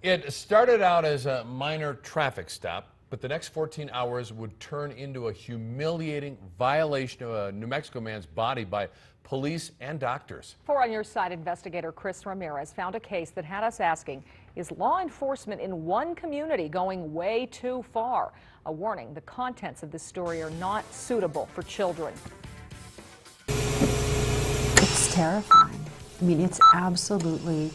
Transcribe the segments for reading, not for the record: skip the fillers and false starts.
It started out as a minor traffic stop, but the next 14 hours would turn into a humiliating violation of a New Mexico man's body by police and doctors. 4 on Your Side investigator Chris Ramirez found a case that had us asking, is law enforcement in one community going way too far? A warning, the contents of this story are not suitable for children. It's terrifying. I mean, it's absolutely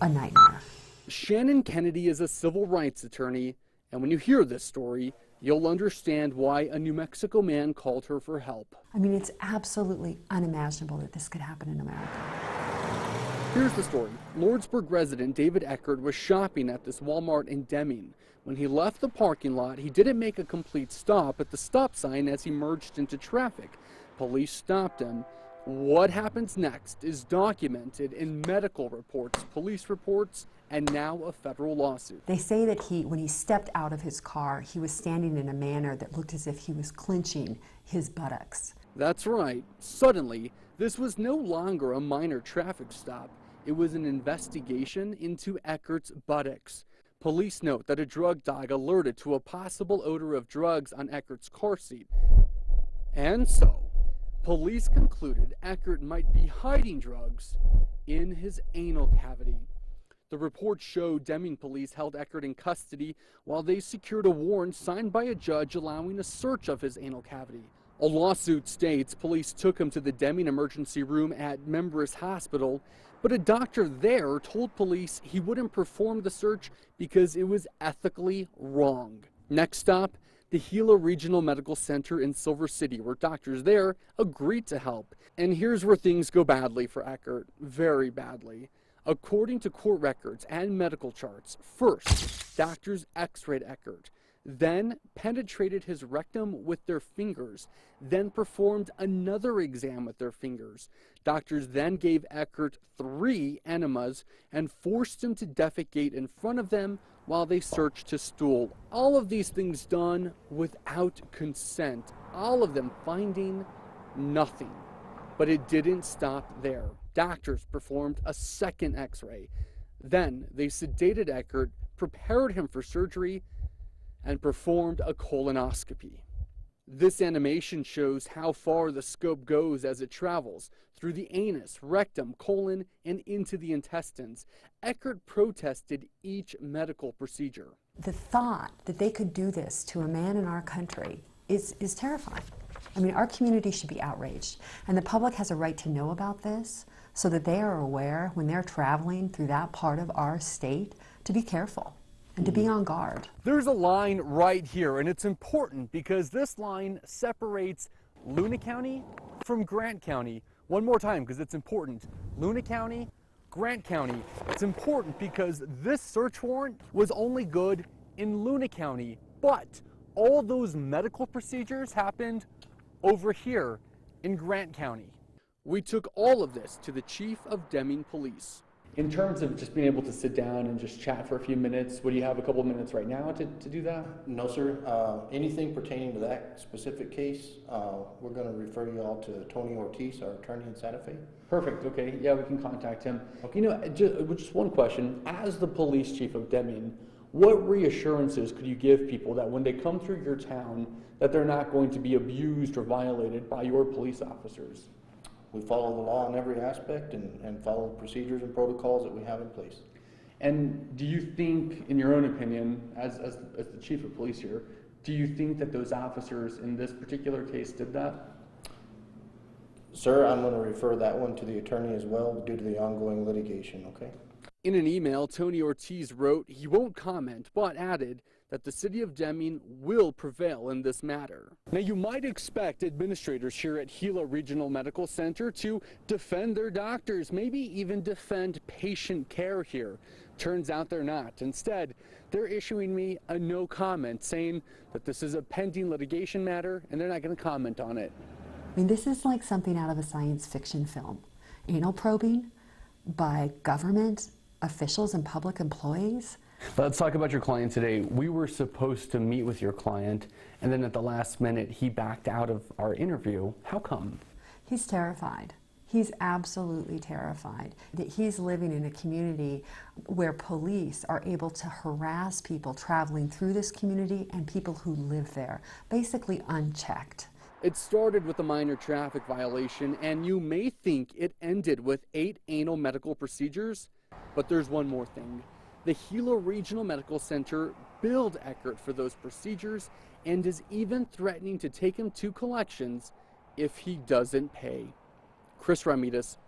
a nightmare. Shannon Kennedy is a civil rights attorney, and when you hear this story, you'll understand why a New Mexico man called her for help. I mean, it's absolutely unimaginable that this could happen in America. Here's the story. Lordsburg resident David Eckert was shopping at this Wal-Mart in Deming. When he left the parking lot, he didn't make a complete stop at the stop sign as he merged into traffic. Police stopped him. What happens next is documented in medical reports, police reports, and now a federal lawsuit. They say that when he stepped out of his car, he was standing in a manner that looked as if he was clenching his buttocks. That's right. Suddenly, this was no longer a minor traffic stop. It was an investigation into Eckert's buttocks. Police note that a drug dog alerted to a possible odor of drugs on Eckert's car seat. And so, police concluded Eckert might be hiding drugs in his anal cavity. The report showed Deming police held Eckert in custody while they secured a warrant signed by a judge allowing a search of his anal cavity. A lawsuit states police took him to the Deming emergency room at Membris Hospital, but a doctor there told police he wouldn't perform the search because it was ethically wrong. Next stop, the Gila Regional Medical Center in Silver City, where doctors there agreed to help. And here's where things go badly for Eckert, very badly. According to court records and medical charts, first, doctors x-rayed Eckert, then penetrated his rectum with their fingers, then performed another exam with their fingers. Doctors then gave Eckert 3 enemas and forced him to defecate in front of them while they searched his stool. All of these things done without consent, all of them finding nothing. But it didn't stop there. Doctors performed a second x-ray. Then they sedated Eckert, prepared him for surgery, and performed a colonoscopy. This animation shows how far the scope goes as it travels through the anus, rectum, colon, and into the intestines. Eckert protested each medical procedure. The thought that they could do this to a man in our country is terrifying. I mean, our community should be outraged, and the public has a right to know about this so that they are aware when they're traveling through that part of our state to be careful and to be on guard. There's a line right here, and it's important because this line separates Luna County from Grant County. One more time because it's important. Luna County, Grant County. It's important because this search warrant was only good in Luna County, but all those medical procedures happened over here in Grant County. We took all of this to the chief of Deming Police. In terms of just being able to sit down and just chat for a few minutes, would you have a couple of minutes right now to do that? No, sir. Anything pertaining to that specific case, we're going to refer you all to Tony Ortiz, our attorney in Santa Fe. Perfect. Okay. Yeah, we can contact him. Okay. You know, just one question. As the police chief of Deming, what reassurances could you give people that when they come through your town, that they're not going to be abused or violated by your police officers? We follow the law in every aspect and follow the procedures and protocols that we have in place. And do you think, in your own opinion, as the chief of police here, do you think that those officers in this particular case did that? Sir, I'm going to refer that one to the attorney as well due to the ongoing litigation, okay? In an email, Tony Ortiz wrote he won't comment, but added that the city of Deming will prevail in this matter. Now, you might expect administrators here at Gila Regional Medical Center to defend their doctors, maybe even defend patient care here. Turns out they're not. Instead, they're issuing me a no comment, saying that this is a pending litigation matter and they're not going to comment on it. I mean, this is like something out of a science fiction film. Anal probing by government officials and public employees. Let's talk about your client today. We were supposed to meet with your client, and then at the last minute, he backed out of our interview. How come? He's terrified. He's absolutely terrified that he's living in a community where police are able to harass people traveling through this community and people who live there, basically unchecked. It started with a minor traffic violation, and you may think it ended with 8 anal medical procedures, but there's one more thing. The Gila Regional Medical Center billed Eckert for those procedures and is even threatening to take him to collections if he doesn't pay. Chris Ramirez,